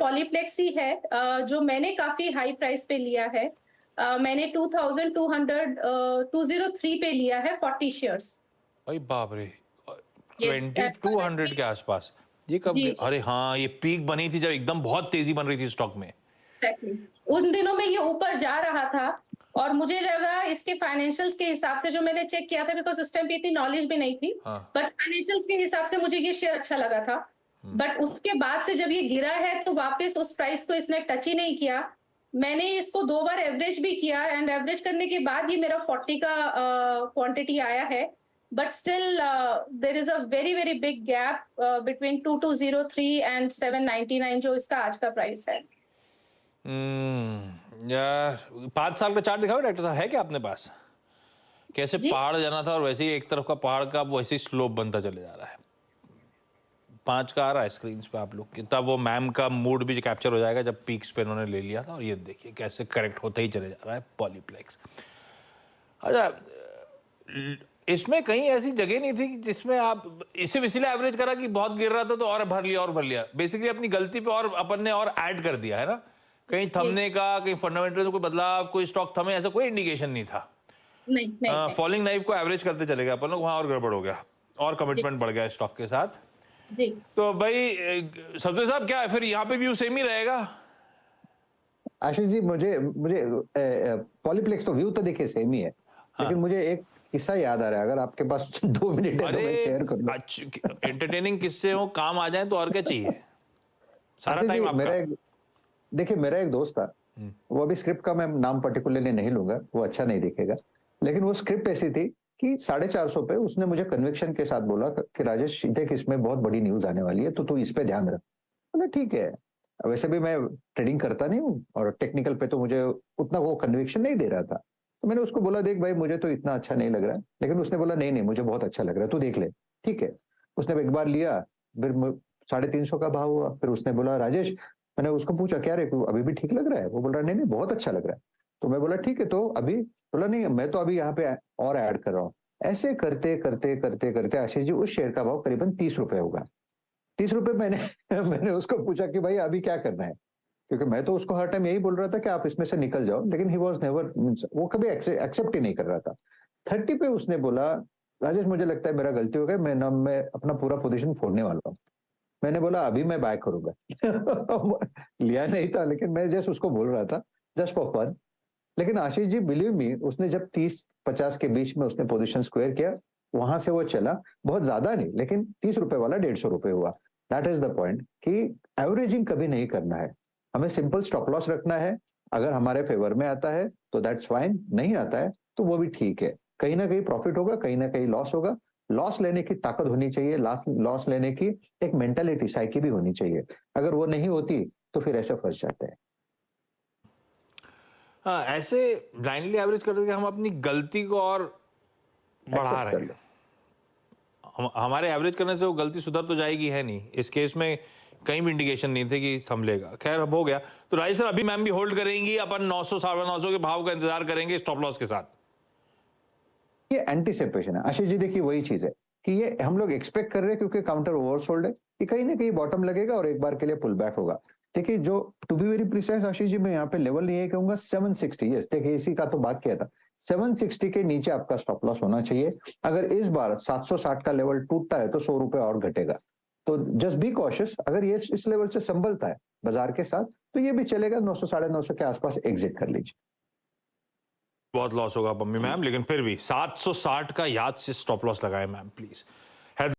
पॉलीप्लेक्स ही है, जो मैंने काफी हाई प्राइस पे लिया है। मैंने 203 पे लिया है 40 शेयर्स। अरे बाप रे, यस, 2200 के आसपास। ये कब जी जी, अरे हाँ, ये पीक बनी थी जब एकदम बहुत तेजी बन रही थी स्टॉक में। एग्जैक्टली। उन दिनों में ये ऊपर जा रहा था और मुझे लगा इसके फाइनेंशियल्स के हिसाब से, जो मैंने चेक किया था, बिकॉज उस टाइम पे इतनी नॉलेज भी नहीं थी, हाँ। बट फाइनेंशियल्स के हिसाब से मुझे ये शेयर अच्छा लगा था। बट उसके बाद से जब ये गिरा है तो वापस उस प्राइस को इसने टच ही नहीं किया। मैंने इसको 2 बार एवरेज भी किया एंड एवरेज करने के बाद ये मेरा 40 का क्वांटिटी आया है। But still there is a very very big gap between 2203 and 799, जो इसका आज का प्राइस है। यार 5 साल का चार्ट दिखाओ डॉक्टर साहब, है क्या अपने पास? कैसे जी पहाड़ जाना था और वैसे ही एक तरफ का पहाड़ का वैसे ही स्लोप बनता चले जा रहा है। 5 का आ रहा है स्क्रीन पे आप लोग के, तब वो मैम का मूड भी कैप्चर हो जाएगा जब पीक्स पे इन्होंने ले लिया था। और ये देखिए कैसे करेक्ट होते ही चले जा रहा है पॉलीप्लेक्स। अच्छा, इसमें कहीं ऐसी जगह नहीं थी जिसमें आप इसे इसीलिए एवरेज करा कि बहुत गिर रहा था तो और भर लिया। बेसिकली अपनी गलती पे और अपन ने और ऐड कर दिया है ना। कहीं जी, थमने का, कहीं फंडामेंटल में कोई बदलाव, कोई स्टॉक थमे, ऐसा कोई इंडिकेशन नहीं था। नहीं नहीं नहीं। फॉलिंग नाइफ को एवरेज करते चले गए अपन लोग, वहां और गड़बड़ हो गया और जी कमिटमेंट बढ़ गया स्टॉक के साथ। जी। तो भाई सबसे साहब क्या है फिर, यहाँ पे व्यू सेम ही रहेगा? आशीष जी, मुझे मुझे पॉलीप्लेक्स तो व्यू तो देखिए सेम ही है, लेकिन मुझे एक किस्सा याद आ रहा है, अगर आपके पास 2 मिनट है तो मैं शेयर कर लूं। एंटरटेनिंग किस्से हो, काम आ जाए तो और क्या चाहिए, सारा आशीष जी, टाइम आपका। देखिए मेरा एक दोस्त था, वो अभी स्क्रिप्ट का मैं नाम पर्टिकुलरली नहीं लूंगा, वो अच्छा नहीं दिखेगा, लेकिन वो स्क्रिप्ट ऐसी थी कि 450 पे उसने मुझे कन्विक्शन के साथ बोला कि राजेश देख, इसमें बहुत बड़ी न्यूज आने वाली है तो तू इस पे ध्यान रख। बोला ठीक है। वैसे भी मैं ट्रेडिंग करता नहीं हूँ और टेक्निकल पे तो मुझे उतना वो कन्विक्शन नहीं दे रहा था, तो मैंने उसको बोला देख भाई, मुझे तो इतना अच्छा नहीं लग रहा है, लेकिन उसने बोला नहीं नहीं, मुझे बहुत अच्छा लग रहा है, तू देख ले। ठीक है, उसने एक बार लिया, फिर 350 का भाव हुआ, फिर उसने बोला राजेश, मैंने उसको पूछा क्या रे, अभी भी ठीक लग रहा है? वो बोल रहा है नहीं नहीं, बहुत अच्छा लग रहा है। तो मैं बोला ठीक है, तो अभी? बोला नहीं, मैं तो अभी यहाँ पे और ऐड कर रहा हूँ। ऐसे करते करते करते करते आशीष जी, उस शेयर का भाव करीबन 30 रुपए होगा। 30 रुपए मैंने मैंने उसको पूछा कि भाई अभी क्या करना है, क्योंकि मैं तो उसको हर टाइम यही बोल रहा था कि आप इसमें से निकल जाओ, लेकिन ही वॉज नेवर, वो कभी एक्सेप्ट ही नहीं कर रहा था। 30 पे उसने बोला राजेश, मुझे लगता है मेरा गलती हो गई, मैं अपना पूरा पोजीशन फोड़ने वाला हूँ। मैंने बोला अभी मैं बाय करूंगा। लिया नहीं था, लेकिन मैं जस्ट उसको बोल रहा था, जस्ट फॉर फन। लेकिन आशीष जी बिलीव मी, उसने जब 30-50 के बीच में उसने पोजीशन स्क्वायर किया, वहां से वो चला, बहुत ज्यादा नहीं, लेकिन 30 रुपए वाला 150 रुपए हुआ। दैट इज द पॉइंट कि एवरेजिंग कभी नहीं करना है, हमें सिंपल स्टॉप लॉस रखना है। अगर हमारे फेवर में आता है तो दैट्स फाइन, नहीं आता है तो वो भी ठीक है। कहीं ना कहीं प्रॉफिट होगा, कहीं ना कहीं लॉस होगा। लॉस लेने की ताकत होनी चाहिए, लॉस लेने की एक मेंटेलिटी, साइकी भी होनी चाहिए। अगर वो नहीं होती तो फिर ऐसे फंस जाते हैं। हाँ, ऐसे ब्लाइंडली एवरेज करके हम अपनी गलती को और बढ़ा एक्सेप्ट रहे कर हैं। लो। हमारे एवरेज करने से वो गलती सुधर तो जाएगी है नहीं। इस केस में कहीं भी इंडिकेशन नहीं थे कि संभलेगा। खैर अब हो गया। तो राजेश सर, अभी मैम भी होल्ड करेंगी, अपन 900 950 के भाव का इंतजार करेंगे स्टॉप लॉस के साथ। ये एंटीसिपेशन है आशीष जी, देखिए वही चीज है कि ये हम लोग एक्सपेक्ट कर रहे हैं, क्योंकि काउंटर ओवरसोल्ड है, कि कहीं ना कहीं बॉटम लगेगा और एक बार के लिए पुल बैक होगा। देखिए, जो to be very precise Ashish ji, मैं यहाँ पे लेवल नहीं है कहूंगा 760। यस, देखिए इसी का तो बात किया था, 760 के नीचे आपका स्टॉप लॉस होना चाहिए। अगर इस बार 760 का लेवल टूटता है तो 100 रुपए और घटेगा। तो जस्ट बी कॉशियस, अगर ये इस लेवल से संभलता है बाजार के साथ तो ये भी चलेगा, 900 950 के आसपास एग्जिट कर लीजिए। बहुत लॉस होगा मम्मी मैम, लेकिन फिर भी 760 का याद से स्टॉप लॉस लगाए मैम प्लीज।